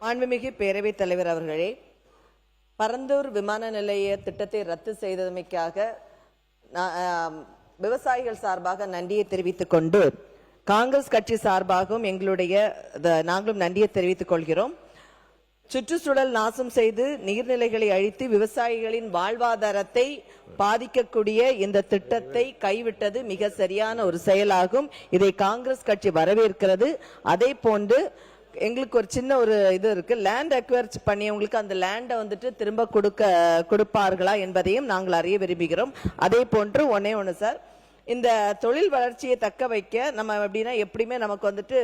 மாண்புமிகு பேரவைத் தலைவர் அவர்களே, பரந்தூர் விமான நிலைய திட்டத்தை ரத்து செய்தமைக்காக விவசாயிகள் சார்பாக நன்றியை தெரிவித்துக் கொண்டு காங்கிரஸ் கட்சி சார்பாகவும் நாங்களும் நன்றியை தெரிவித்துக் கொள்கிறோம். சுற்றுச்சூழல் நாசம் செய்து நீர்நிலைகளை அழித்து விவசாயிகளின் வாழ்வாதாரத்தை பாதிக்கக்கூடிய இந்த திட்டத்தை கைவிட்டது மிக சரியான ஒரு செயலாகும். இதை காங்கிரஸ் கட்சி வரவேற்கிறது. அதே போன்று எங்களுக்கு ஒரு சின்ன ஒரு இது இருக்கு, லேண்ட் அக்வயர் பண்ணியவங்களுக்கு அந்த லேண்டை வந்துட்டு திரும்ப கொடுப்பார்களா என்பதையும் நாங்கள் அறிய விரும்புகிறோம். அதே போன்று ஒண்ணு சார், இந்த தொழில் வளர்ச்சியை தக்க வைக்க நம்ம எப்படின்னா எப்படியுமே நமக்கு வந்துட்டு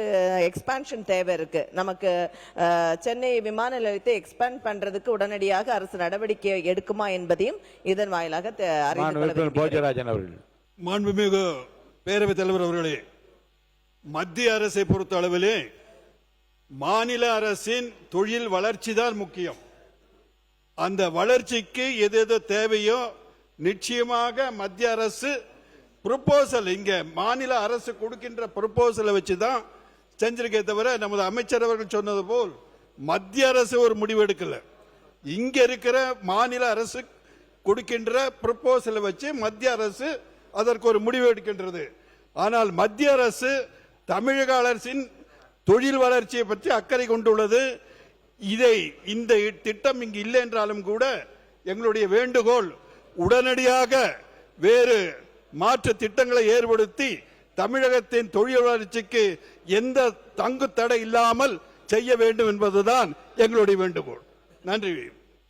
எக்ஸ்பான்ஷன் தேவை இருக்கு. நமக்கு சென்னை விமான நிலையத்தை எக்ஸ்பேண்ட் பண்றதுக்கு உடனடியாக அரசு நடவடிக்கை எடுக்குமா என்பதையும் இதன் வாயிலாக மாண்புமிகு பேரவைத் தலைவர் அவர்களே, மத்திய அரசை பொறுத்த அளவிலே மாநில அரசின் தொழில் வளர்ச்சி தான் முக்கியம். அந்த வளர்ச்சிக்கு எது தேவையோ நிச்சயமாக மத்திய அரசு ப்ரொபோசல், இங்க மாநில அரசு கொடுக்கின்ற ப்ரொபோசலை வச்சுதான் செஞ்சிருக்கே தவிர நமது அமைச்சர் அவர்கள் சொன்னது போல் மத்திய அரசு ஒரு முடிவு எடுக்கல. இங்க இருக்கிற மாநில அரசு கொடுக்கின்ற ப்ரொபோசலை வச்சு மத்திய அரசு அதற்கு ஒரு முடிவு எடுக்கின்றது. ஆனால் மத்திய அரசு தமிழக அரசின் தொழில் வளர்ச்சியை பற்றி அக்கறை கொண்டுள்ளது. இந்த திட்டம் இங்கு இல்லை என்றாலும் கூட எங்களுடைய வேண்டுகோள், உடனடியாக வேறு மாற்று திட்டங்களை ஏற்படுத்தி தமிழகத்தின் தொழில் வளர்ச்சிக்கு எந்த தங்கு தடை இல்லாமல் செய்ய வேண்டும் என்பதுதான் எங்களுடைய வேண்டுகோள். நன்றி.